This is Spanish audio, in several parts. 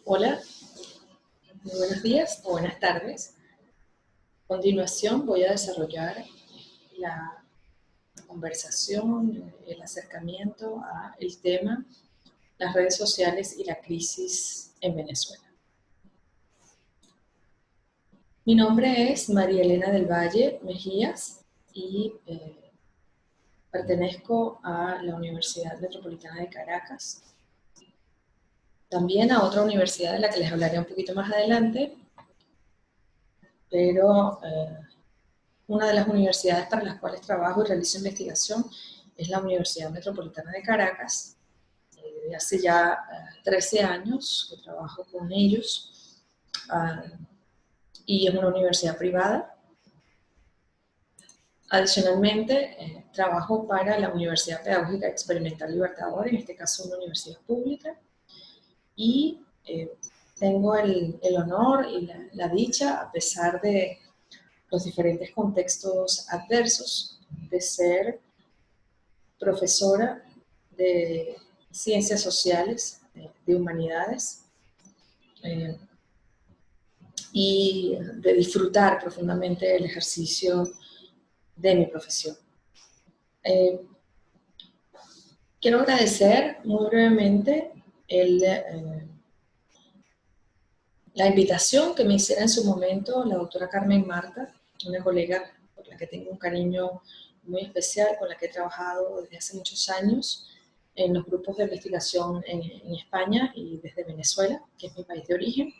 Hola, muy buenos días o buenas tardes. A continuación voy a desarrollar la conversación, el acercamiento a el tema las redes sociales y la crisis en Venezuela. Mi nombre es María Elena del Valle Mejías y pertenezco a la Universidad Metropolitana de Caracas. También a otra universidad de la que les hablaré un poquito más adelante, pero una de las universidades para las cuales trabajo y realizo investigación es la Universidad Metropolitana de Caracas. Desde hace ya 13 años que trabajo con ellos y es una universidad privada. Adicionalmente, trabajo para la Universidad Pedagógica Experimental Libertador, en este caso una universidad pública, y tengo el honor y la dicha, a pesar de los diferentes contextos adversos, de ser profesora de ciencias sociales, de humanidades, y de disfrutar profundamente el ejercicio de mi profesión. Quiero agradecer muy brevemente la invitación que me hiciera en su momento la doctora Carmen Marta, una colega por la que tengo un cariño muy especial, con la que he trabajado desde hace muchos años en los grupos de investigación en España y desde Venezuela, que es mi país de origen.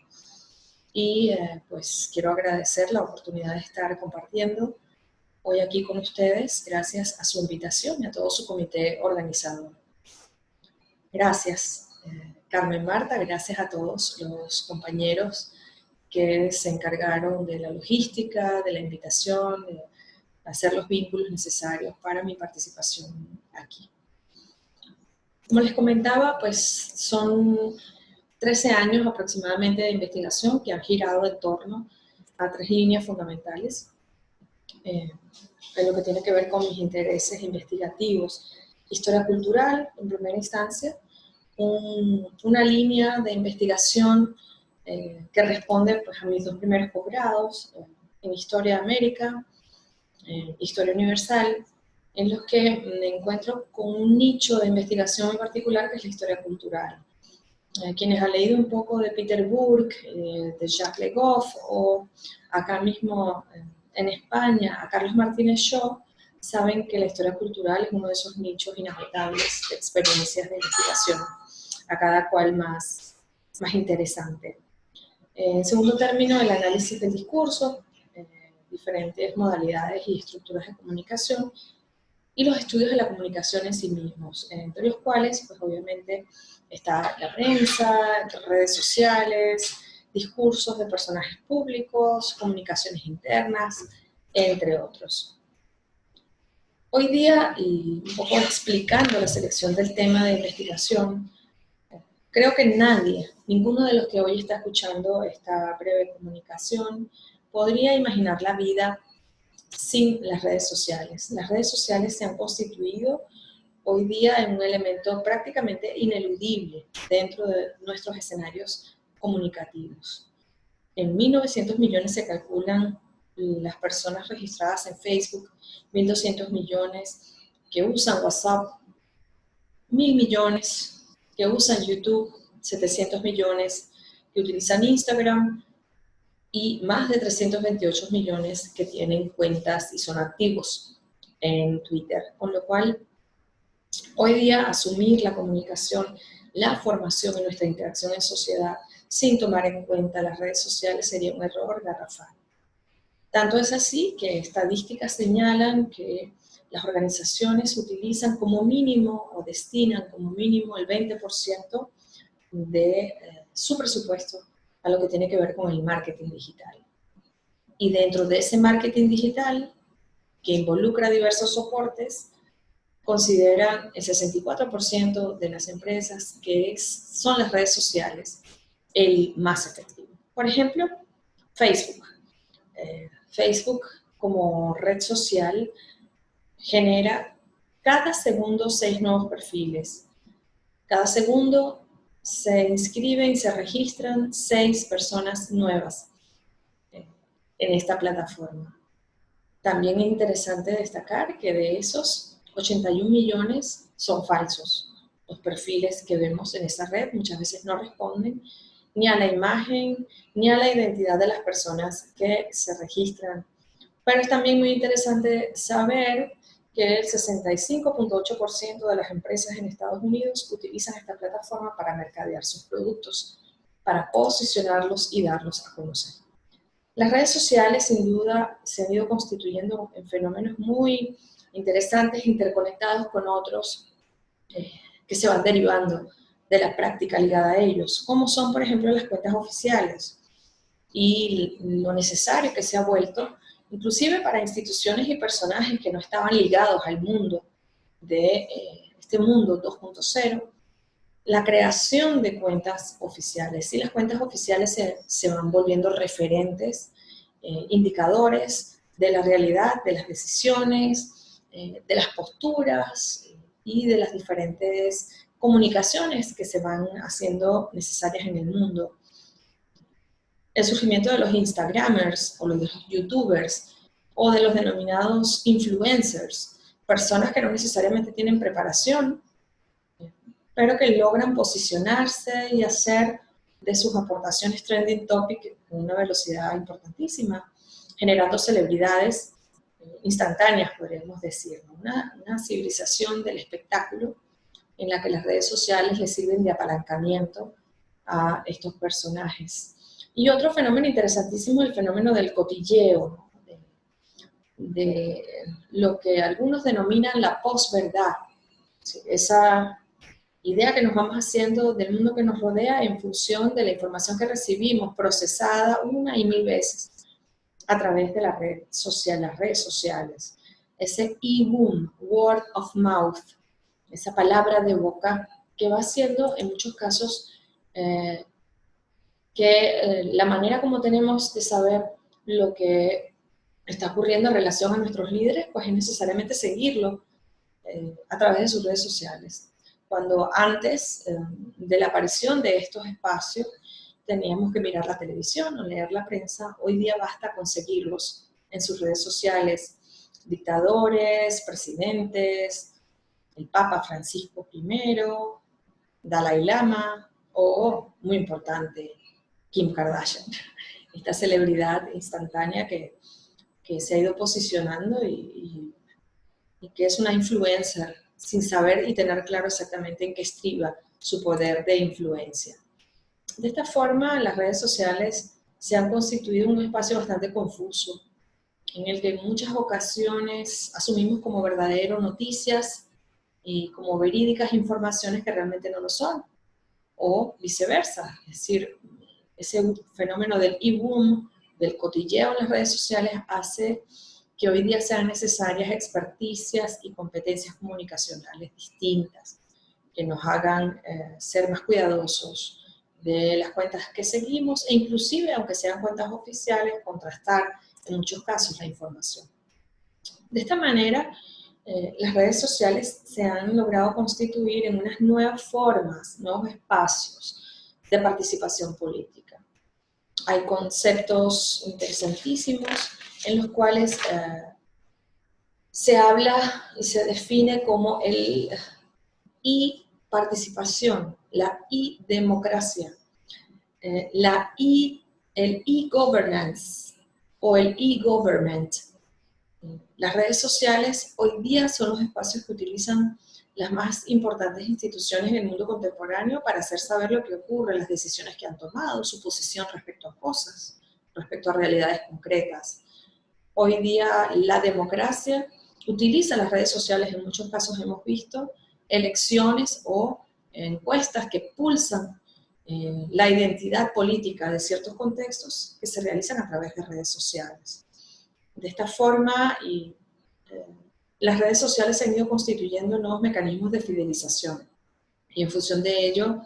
Y pues quiero agradecer la oportunidad de estar compartiendo hoy aquí con ustedes, gracias a su invitación y a todo su comité organizador. Gracias, Carmen Marta, gracias a todos los compañeros que se encargaron de la logística, de la invitación, de hacer los vínculos necesarios para mi participación aquí. Como les comentaba, pues son 13 años aproximadamente de investigación que han girado en torno a 3 líneas fundamentales en lo que tiene que ver con mis intereses investigativos. Historia cultural, en primera instancia, una línea de investigación que responde pues, a mis 2 primeros posgrados en Historia de América, Historia Universal, en los que me encuentro con un nicho de investigación en particular que es la historia cultural. Quienes han leído un poco de Peter Burke, de Jacques Le Goff, o acá mismo en España, a Carlos Martínez Shaw, saben que la historia cultural es uno de esos nichos inagotables de experiencias de investigación, a cada cual más interesante. En segundo término, el análisis del discurso, diferentes modalidades y estructuras de comunicación, y los estudios de la comunicación en sí mismos, entre los cuales, pues obviamente, está la prensa, redes sociales, discursos de personajes públicos, comunicaciones internas, entre otros. Hoy día, y un poco explicando la selección del tema de investigación, creo que nadie, ninguno de los que hoy está escuchando esta breve comunicación, podría imaginar la vida sin las redes sociales. Las redes sociales se han constituido hoy día en un elemento prácticamente ineludible dentro de nuestros escenarios comunicativos. En 1.900 millones se calculan las personas registradas en Facebook, 1.200 millones que usan WhatsApp, 1.000 millones que usan YouTube, 700 millones que utilizan Instagram y más de 328 millones que tienen cuentas y son activos en Twitter. Con lo cual, hoy día asumir la comunicación, la formación y nuestra interacción en sociedad sin tomar en cuenta las redes sociales sería un error garrafal. Tanto es así que estadísticas señalan que las organizaciones utilizan como mínimo o destinan como mínimo el 20% de su presupuesto a lo que tiene que ver con el marketing digital. Y dentro de ese marketing digital, que involucra diversos soportes, consideran el 64% de las empresas que son las redes sociales el más efectivo. Por ejemplo, Facebook. Facebook como red social genera cada segundo 6 nuevos perfiles. Cada segundo se inscriben y se registran 6 personas nuevas en esta plataforma. También es interesante destacar que de esos 81 millones son falsos. Los perfiles que vemos en esa red muchas veces no responden ni a la imagen ni a la identidad de las personas que se registran. Pero es también muy interesante saber que el 65.8% de las empresas en Estados Unidos utilizan esta plataforma para mercadear sus productos, para posicionarlos y darlos a conocer. Las redes sociales, sin duda, se han ido constituyendo en fenómenos muy interesantes, interconectados con otros que se van derivando de la práctica ligada a ellos, como son, por ejemplo, las cuentas oficiales y lo necesario que se ha vuelto, inclusive para instituciones y personajes que no estaban ligados al mundo de este mundo 2.0, la creación de cuentas oficiales. Y las cuentas oficiales se van volviendo referentes, indicadores de la realidad, de las decisiones, de las posturas y de las diferentes comunicaciones que se van haciendo necesarias en el mundo. El surgimiento de los Instagramers o los YouTubers o de los denominados influencers, personas que no necesariamente tienen preparación, pero que logran posicionarse y hacer de sus aportaciones trending topic con una velocidad importantísima, generando celebridades instantáneas, podríamos decir, ¿no? Una civilización del espectáculo en la que las redes sociales le sirven de apalancamiento a estos personajes. Y otro fenómeno interesantísimo es el fenómeno del cotilleo, de lo que algunos denominan la posverdad, ¿sí? Esa idea que nos vamos haciendo del mundo que nos rodea en función de la información que recibimos, procesada una y mil veces a través de la red social, las redes sociales. Ese e-boom, word of mouth, esa palabra de boca que va haciendo en muchos casos la manera como tenemos de saber lo que está ocurriendo en relación a nuestros líderes, pues es necesariamente seguirlo a través de sus redes sociales. Cuando antes de la aparición de estos espacios teníamos que mirar la televisión o leer la prensa, hoy día basta conseguirlos en sus redes sociales. Dictadores, presidentes, el Papa Francisco I, Dalai Lama o, muy importante, Kim Kardashian, esta celebridad instantánea que se ha ido posicionando y que es una influencer sin saber y tener claro exactamente en qué estriba su poder de influencia. De esta forma, las redes sociales se han constituido un espacio bastante confuso, en el que en muchas ocasiones asumimos como verdadero noticias y como verídicas informaciones que realmente no lo son, o viceversa, es decir, ese fenómeno del e-boom, del cotilleo en las redes sociales hace que hoy día sean necesarias experticias y competencias comunicacionales distintas, que nos hagan ser más cuidadosos de las cuentas que seguimos e inclusive, aunque sean cuentas oficiales, contrastar en muchos casos la información. De esta manera, las redes sociales se han logrado constituir en unas nuevas formas, nuevos espacios de participación política. Hay conceptos interesantísimos en los cuales se habla y se define como el e-participación, la e-democracia, el e-governance o el e-government. Las redes sociales hoy día son los espacios que utilizan las más importantes instituciones en el mundo contemporáneo para hacer saber lo que ocurre, las decisiones que han tomado, su posición respecto a cosas, respecto a realidades concretas. Hoy día la democracia utiliza las redes sociales, en muchos casos hemos visto elecciones o encuestas que pulsan la identidad política de ciertos contextos que se realizan a través de redes sociales. De esta forma, las redes sociales se han ido constituyendo nuevos mecanismos de fidelización y en función de ello,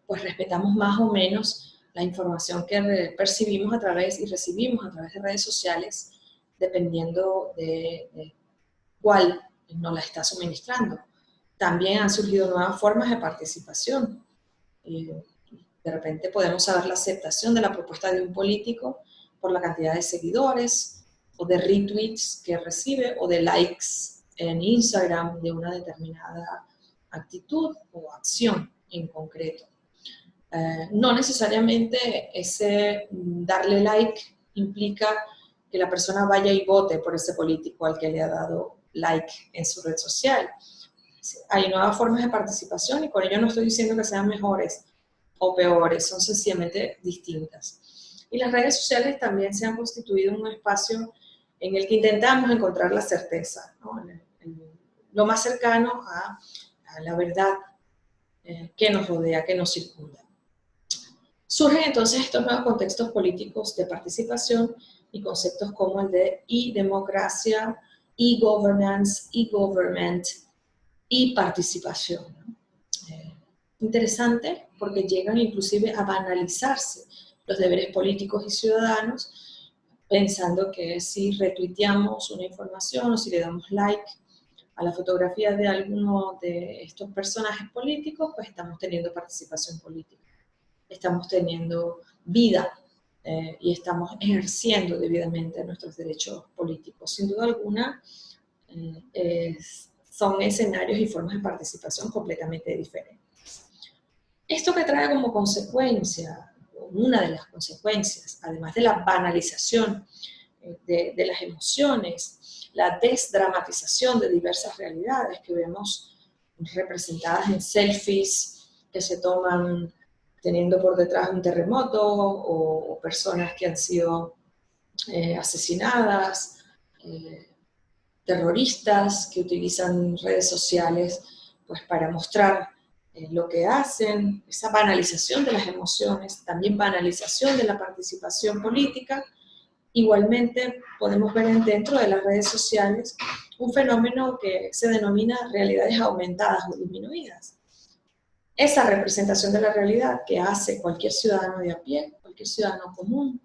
pues respetamos más o menos la información que percibimos a través y recibimos a través de redes sociales, dependiendo de cuál nos la está suministrando. También han surgido nuevas formas de participación. De repente podemos saber la aceptación de la propuesta de un político por la cantidad de seguidores, o de retweets que recibe, o de likes en Instagram de una determinada actitud o acción en concreto. No necesariamente ese darle like implica que la persona vaya y vote por ese político al que le ha dado like en su red social. Hay nuevas formas de participación y con ello no estoy diciendo que sean mejores o peores, son sencillamente distintas. Y las redes sociales también se han constituido un espacio en el que intentamos encontrar la certeza, ¿no? Lo más cercano a la verdad que nos rodea, que nos circunda. Surgen entonces estos nuevos contextos políticos de participación y conceptos como el de e-democracia, e-governance, e-government y participación, ¿no? Interesante porque llegan inclusive a banalizarse los deberes políticos y ciudadanos, pensando que si retuiteamos una información o si le damos like a la fotografía de alguno de estos personajes políticos, pues estamos teniendo participación política, estamos teniendo vida y estamos ejerciendo debidamente nuestros derechos políticos. Sin duda alguna, son escenarios y formas de participación completamente diferentes. Esto que trae como consecuencia, una de las consecuencias, además de la banalización de las emociones, la desdramatización de diversas realidades que vemos representadas en selfies que se toman teniendo por detrás un terremoto o personas que han sido asesinadas, terroristas que utilizan redes sociales pues, para mostrar lo que hacen, esa banalización de las emociones, también banalización de la participación política. Igualmente podemos ver dentro de las redes sociales un fenómeno que se denomina realidades aumentadas o disminuidas. Esa representación de la realidad que hace cualquier ciudadano de a pie, cualquier ciudadano común,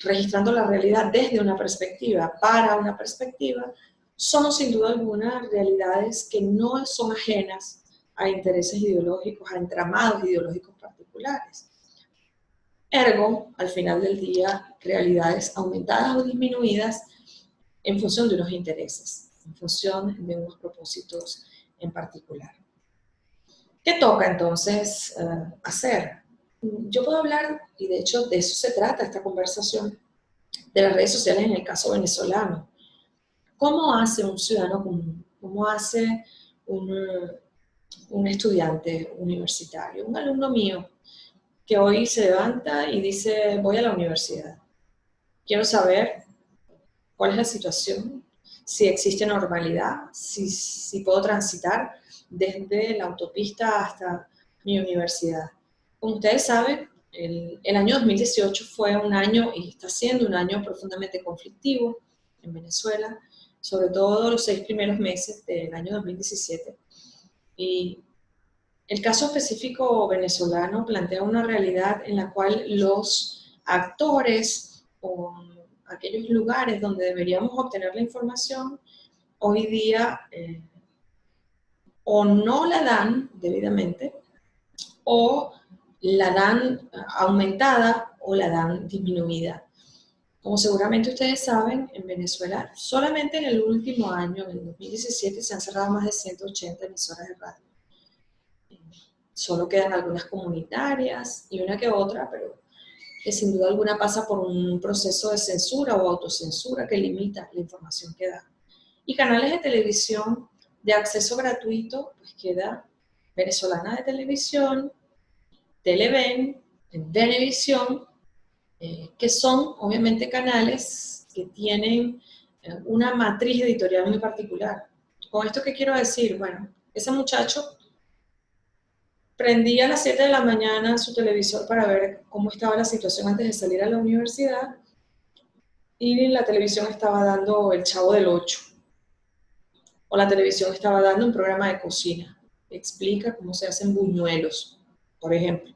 registrando la realidad desde una perspectiva para una perspectiva, son sin duda alguna realidades que no son ajenas a intereses ideológicos, a entramados ideológicos particulares. Ergo, al final del día, realidades aumentadas o disminuidas en función de unos intereses, en función de unos propósitos en particular. ¿Qué toca entonces hacer? Yo puedo hablar, y de hecho de eso se trata esta conversación, de las redes sociales en el caso venezolano. ¿Cómo hace un ciudadano común? ¿Cómo hace un estudiante universitario, un alumno mío, que hoy se levanta y dice, voy a la universidad? Quiero saber cuál es la situación, si existe normalidad, si puedo transitar desde la autopista hasta mi universidad. Como ustedes saben, el año 2018 fue un año, y está siendo un año profundamente conflictivo en Venezuela, sobre todo los 6 primeros meses del año 2017. Y el caso específico venezolano plantea una realidad en la cual los actores o aquellos lugares donde deberíamos obtener la información, hoy día o no la dan debidamente, o la dan aumentada o la dan disminuida. Como seguramente ustedes saben, en Venezuela solamente en el último año, en el 2017, se han cerrado más de 180 emisoras de radio. Solo quedan algunas comunitarias y una que otra, pero que sin duda alguna pasa por un proceso de censura o autocensura que limita la información que da. Y canales de televisión de acceso gratuito, pues queda Venezolana de Televisión, Televen, Venevisión, que son obviamente canales que tienen una matriz editorial muy particular. ¿Con esto qué quiero decir? Bueno, ese muchacho prendía a las 7 de la mañana su televisor para ver cómo estaba la situación antes de salir a la universidad, y la televisión estaba dando El Chavo del Ocho, o la televisión estaba dando un programa de cocina, que explica cómo se hacen buñuelos, por ejemplo.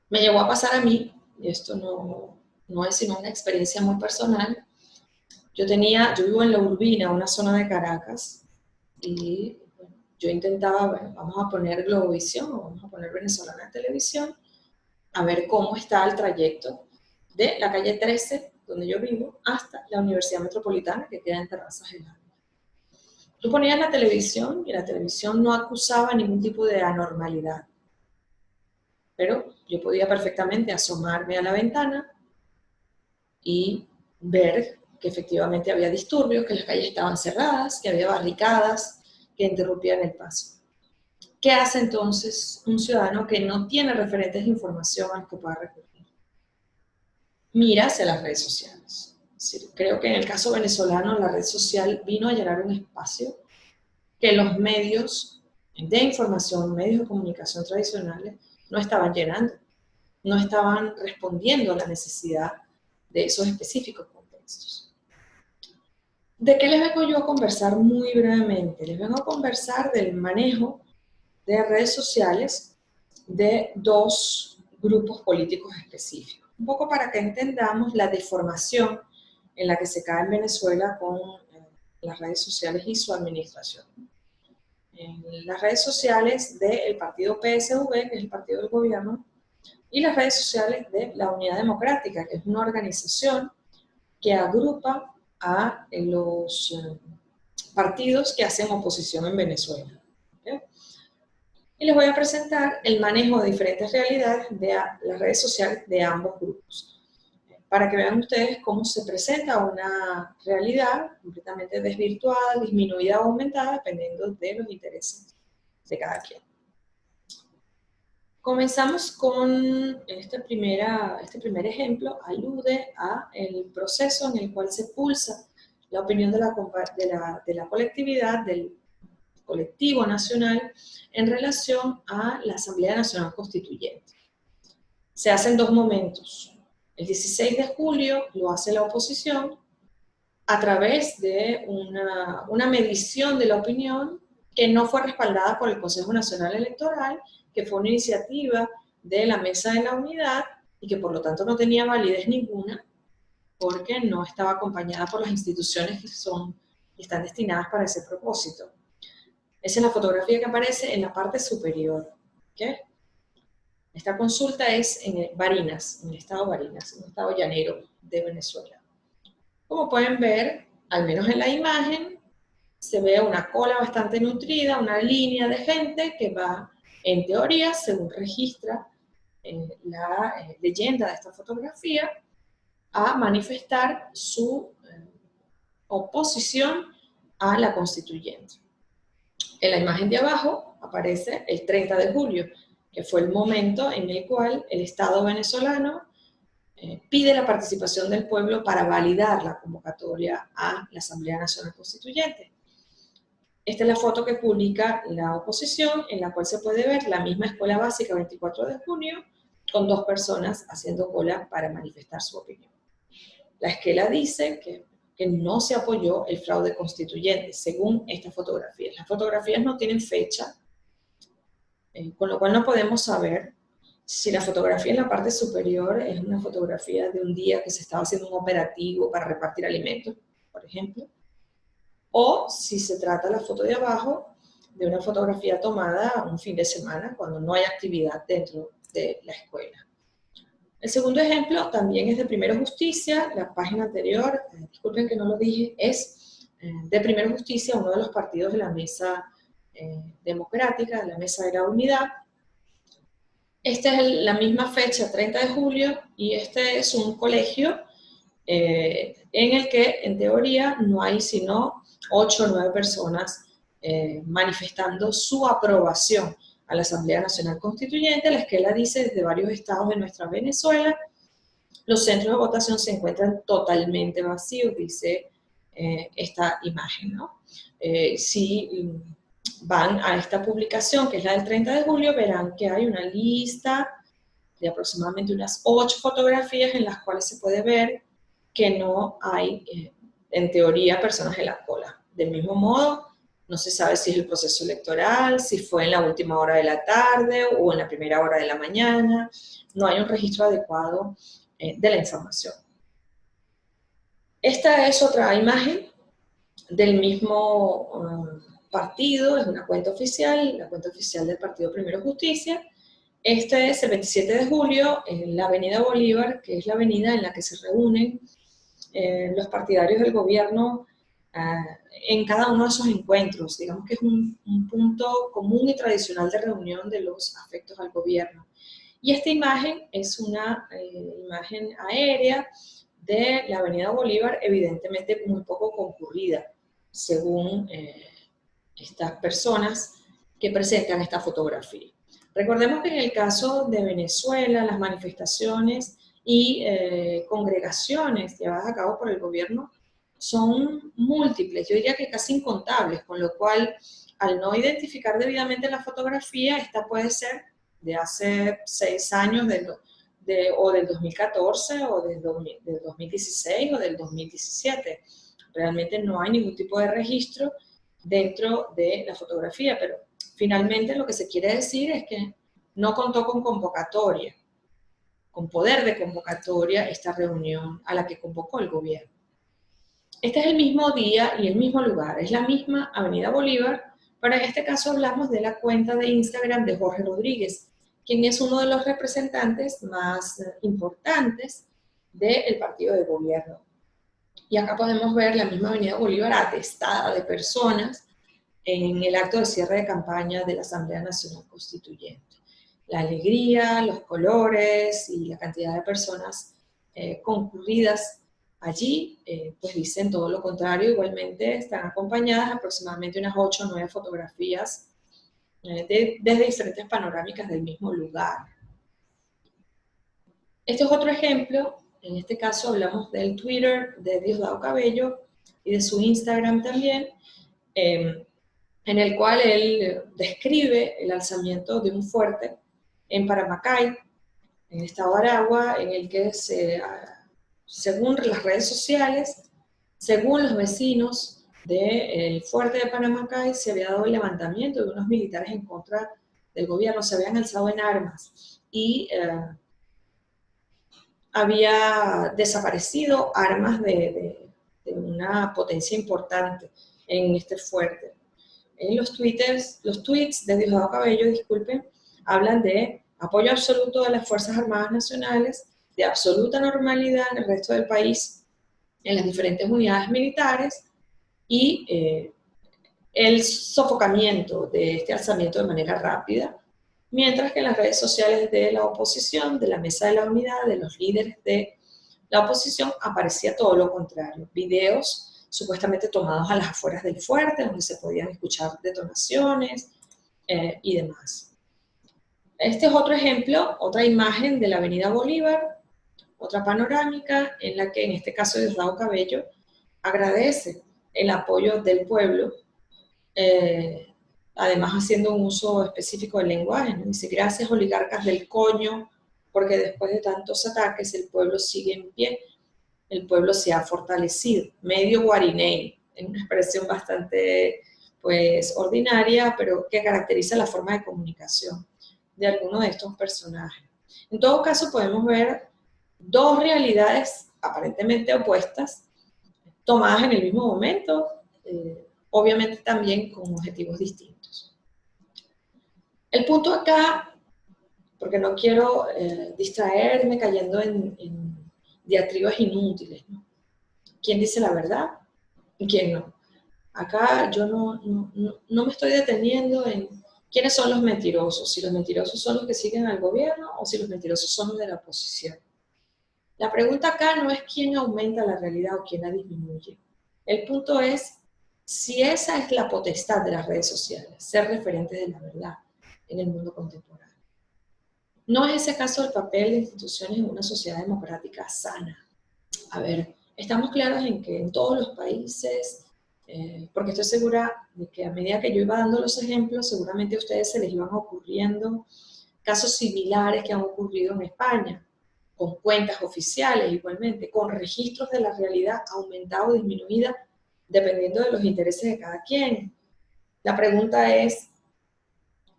Me llegó a pasar a mí, y esto no es sino una experiencia muy personal. Yo vivo en La Urbina, una zona de Caracas, y bueno, yo intentaba, bueno, vamos a poner Globovisión o vamos a poner Venezolana Televisión, a ver cómo está el trayecto de la calle 13, donde yo vivo, hasta la Universidad Metropolitana, que queda en Terrazas del Ávila. Tú ponías la televisión y la televisión no acusaba ningún tipo de anormalidad, pero yo podía perfectamente asomarme a la ventana y ver que efectivamente había disturbios, que las calles estaban cerradas, que había barricadas que interrumpían el paso. ¿Qué hace entonces un ciudadano que no tiene referentes de información a los que pueda recurrir? Mira hacia las redes sociales. Es decir, creo que en el caso venezolano la red social vino a llenar un espacio que los medios de información, medios de comunicación tradicionales, no estaban llenando, no estaban respondiendo a la necesidad de esos específicos contextos. ¿De qué les vengo yo a conversar muy brevemente? Les vengo a conversar del manejo de redes sociales de dos grupos políticos específicos. Un poco para que entendamos la deformación en la que se cae en Venezuela con las redes sociales y su administración. En las redes sociales del partido PSV, que es el partido del gobierno, y las redes sociales de la Unidad Democrática, que es una organización que agrupa a los partidos que hacen oposición en Venezuela. ¿Okay? Y les voy a presentar el manejo de diferentes realidades de las redes sociales de ambos grupos, para que vean ustedes cómo se presenta una realidad completamente desvirtuada, disminuida o aumentada, dependiendo de los intereses de cada quien. Comenzamos con este primer ejemplo, alude a el proceso en el cual se pulsa la opinión de la colectividad, del colectivo nacional, en relación a la Asamblea Nacional Constituyente. Se hace en dos momentos. El 16 de julio lo hace la oposición a través de una medición de la opinión que no fue respaldada por el Consejo Nacional Electoral, que fue una iniciativa de la Mesa de la Unidad y que por lo tanto no tenía validez ninguna porque no estaba acompañada por las instituciones que están destinadas para ese propósito. Esa es la fotografía que aparece en la parte superior. ¿Okay? Esta consulta es en Barinas, en el estado Barinas, en el estado llanero de Venezuela. Como pueden ver, al menos en la imagen, se ve una cola bastante nutrida, una línea de gente que va, en teoría, según registra la leyenda de esta fotografía, a manifestar su oposición a la constituyente. En la imagen de abajo aparece el 30 de julio, que fue el momento en el cual el Estado venezolano pide la participación del pueblo para validar la convocatoria a la Asamblea Nacional Constituyente. Esta es la foto que publica la oposición, en la cual se puede ver la misma escuela básica 24 de junio, con dos personas haciendo cola para manifestar su opinión. La esquela dice que no se apoyó el fraude constituyente, según esta fotografía. Las fotografías no tienen fecha, con lo cual no podemos saber si la fotografía en la parte superior es una fotografía de un día que se estaba haciendo un operativo para repartir alimentos, por ejemplo, o si se trata la foto de abajo de una fotografía tomada un fin de semana cuando no hay actividad dentro de la escuela. El segundo ejemplo también es de Primero Justicia, la página anterior, disculpen que no lo dije, es de Primero Justicia, uno de los partidos de la Mesa Democrática, de la Mesa de la Unidad. Esta es la misma fecha, 30 de julio, y este es un colegio en el que, en teoría, no hay sino 8 o 9 personas manifestando su aprobación a la Asamblea Nacional Constituyente. La esquela dice desde varios estados de nuestra Venezuela, los centros de votación se encuentran totalmente vacíos, dice esta imagen, ¿no? Si van a esta publicación, que es la del 30 de julio, verán que hay una lista de aproximadamente unas 8 fotografías en las cuales se puede ver que no hay, en teoría, personas en la cola. Del mismo modo, no se sabe si es el proceso electoral, si fue en la última hora de la tarde o en la primera hora de la mañana. No hay un registro adecuado de la información. Esta es otra imagen del mismo partido, es una cuenta oficial, la cuenta oficial del Partido Primero Justicia. Este es el 27 de julio en la Avenida Bolívar, que es la avenida en la que se reúnen los partidarios del gobierno en cada uno de esos encuentros. Digamos que es un punto común y tradicional de reunión de los afectos al gobierno. Y esta imagen es una imagen aérea de la Avenida Bolívar, evidentemente muy poco concurrida, según estas personas que presentan esta fotografía. Recordemos que en el caso de Venezuela, las manifestaciones y congregaciones llevadas a cabo por el gobierno son múltiples, yo diría que casi incontables, con lo cual, al no identificar debidamente la fotografía, esta puede ser de hace 6 años, o del 2014, o del 2016, o del 2017. Realmente no hay ningún tipo de registro dentro de la fotografía, pero finalmente lo que se quiere decir es que no contó con convocatoria, con poder de convocatoria esta reunión a la que convocó el gobierno. Este es el mismo día y el mismo lugar, es la misma Avenida Bolívar, pero en este caso hablamos de la cuenta de Instagram de Jorge Rodríguez, quien es uno de los representantes más importantes del partido de gobierno. Y acá podemos ver la misma Avenida Bolívar atestada de personas en el acto de cierre de campaña de la Asamblea Nacional Constituyente. La alegría, los colores y la cantidad de personas concurridas allí, pues dicen todo lo contrario. Igualmente están acompañadas aproximadamente unas 8 o 9 fotografías desde diferentes panorámicas del mismo lugar. Este es otro ejemplo. En este caso hablamos del Twitter de Diosdado Cabello y de su Instagram también, en el cual él describe el alzamiento de un fuerte en Paramacay, en el estado de Aragua, en el que según las redes sociales, según los vecinos del fuerte de Paramacay, se había dado el levantamiento de unos militares en contra del gobierno, se habían alzado en armas y había desaparecido armas de una potencia importante en este fuerte. En los tweets de Diosdado Cabello, disculpen, hablan de apoyo absoluto de las Fuerzas Armadas Nacionales, de absoluta normalidad en el resto del país, en las diferentes unidades militares, y el sofocamiento de este alzamiento de manera rápida, mientras que en las redes sociales de la oposición, de la Mesa de la Unidad, de los líderes de la oposición, aparecía todo lo contrario. Videos supuestamente tomados a las afueras del fuerte, donde se podían escuchar detonaciones y demás. Este es otro ejemplo, otra imagen de la Avenida Bolívar, otra panorámica en la que en este caso Diosdado Cabello agradece el apoyo del pueblo, además haciendo un uso específico del lenguaje, ¿no? Dice: gracias oligarcas del coño, porque después de tantos ataques el pueblo sigue en pie, el pueblo se ha fortalecido. Medio guariney, es una expresión bastante pues ordinaria, pero que caracteriza la forma de comunicación de alguno de estos personajes. En todo caso podemos ver dos realidades aparentemente opuestas, tomadas en el mismo momento, obviamente también con objetivos distintos. El punto acá, porque no quiero distraerme cayendo en diatribas inútiles, ¿no? ¿Quién dice la verdad y quién no? Acá yo no me estoy deteniendo en quiénes son los mentirosos, si los mentirosos son los que siguen al gobierno o si los mentirosos son los de la oposición. La pregunta acá no es quién aumenta la realidad o quién la disminuye. El punto es si esa es la potestad de las redes sociales, ser referentes de la verdad en el mundo contemporáneo. ¿No es ese caso el papel de instituciones en una sociedad democrática sana? A ver, estamos claros en que en todos los países, porque estoy segura de que a medida que yo iba dando los ejemplos, seguramente a ustedes se les iban ocurriendo casos similares que han ocurrido en España, con cuentas oficiales igualmente, con registros de la realidad aumentada o disminuida, dependiendo de los intereses de cada quien. La pregunta es,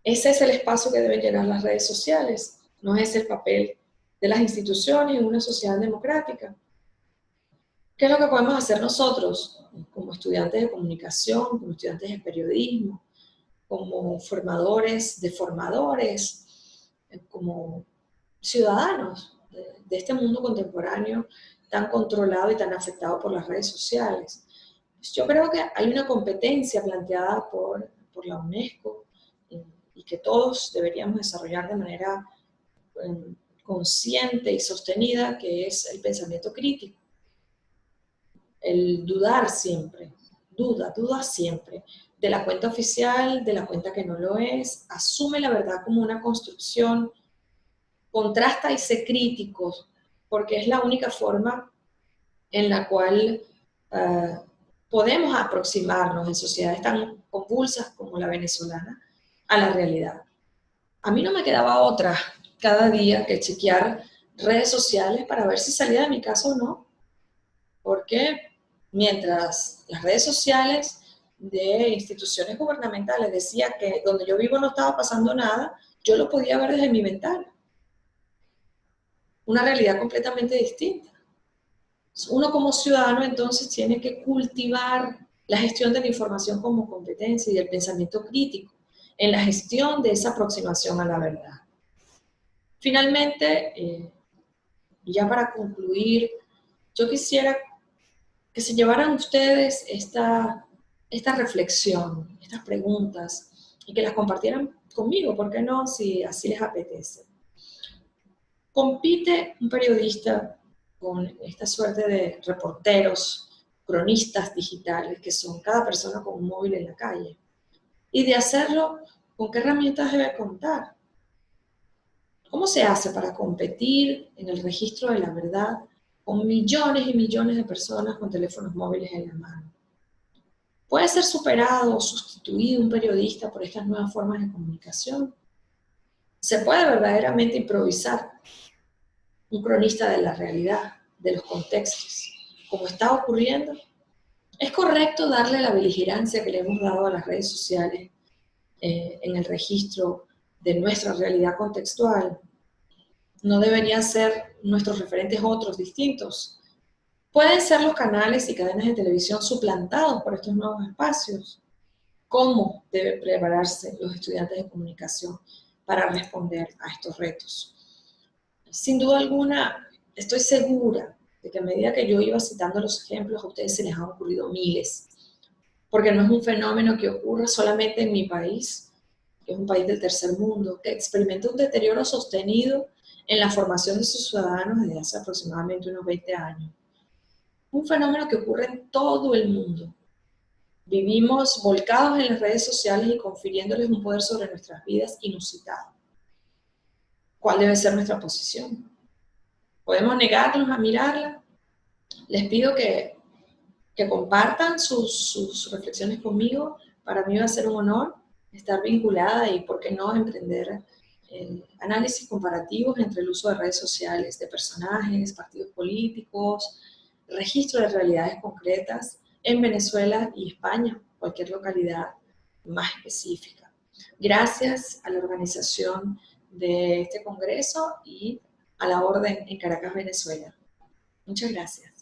¿ese es el espacio que deben llenar las redes sociales? ¿No es el papel de las instituciones en una sociedad democrática? ¿Qué es lo que podemos hacer nosotros como estudiantes de comunicación, como estudiantes de periodismo, como formadores de formadores, como ciudadanos de este mundo contemporáneo tan controlado y tan afectado por las redes sociales? Pues yo creo que hay una competencia planteada por la UNESCO y que todos deberíamos desarrollar de manera consciente y sostenida, que es el pensamiento crítico, el dudar siempre, duda siempre, de la cuenta oficial, de la cuenta que no lo es, asume la verdad como una construcción, contrasta y sé crítico, porque es la única forma en la cual podemos aproximarnos en sociedades tan convulsas como la venezolana a la realidad. A mí no me quedaba otra cada día que chequear redes sociales para ver si salía de mi casa o no, porque mientras las redes sociales de instituciones gubernamentales decían que donde yo vivo no estaba pasando nada, yo lo podía ver desde mi ventana. Una realidad completamente distinta. Uno como ciudadano entonces tiene que cultivar la gestión de la información como competencia y el pensamiento crítico en la gestión de esa aproximación a la verdad. Finalmente, ya para concluir, yo quisiera que se llevaran ustedes esta reflexión, estas preguntas, y que las compartieran conmigo, ¿por qué no? Si así les apetece. Compite un periodista con esta suerte de reporteros, cronistas digitales, que son cada persona con un móvil en la calle. Y de hacerlo, ¿con qué herramientas debe contar? ¿Cómo se hace para competir en el registro de la verdad con millones y millones de personas con teléfonos móviles en la mano? ¿Puede ser superado o sustituido un periodista por estas nuevas formas de comunicación? ¿Se puede verdaderamente improvisar un cronista de la realidad, de los contextos, como está ocurriendo? ¿Es correcto darle la beligerancia que le hemos dado a las redes sociales en el registro de nuestra realidad contextual? ¿No deberían ser nuestros referentes otros, distintos? ¿Pueden ser los canales y cadenas de televisión suplantados por estos nuevos espacios? ¿Cómo deben prepararse los estudiantes de comunicación para responder a estos retos? Sin duda alguna, estoy segura de que a medida que yo iba citando los ejemplos, a ustedes se les han ocurrido miles, porque no es un fenómeno que ocurra solamente en mi país, que es un país del tercer mundo, que experimenta un deterioro sostenido en la formación de sus ciudadanos desde hace aproximadamente unos 20 años. Un fenómeno que ocurre en todo el mundo. Vivimos volcados en las redes sociales y confiriéndoles un poder sobre nuestras vidas inusitado. ¿Cuál debe ser nuestra posición? ¿Podemos negarnos a mirarla? Les pido que compartan sus reflexiones conmigo. Para mí va a ser un honor estar vinculada y, por qué no, emprender análisis comparativos entre el uso de redes sociales, de personajes, partidos políticos, registro de realidades concretas en Venezuela y España, cualquier localidad más específica. Gracias a la organización de este congreso y a la orden en Caracas, Venezuela. Muchas gracias.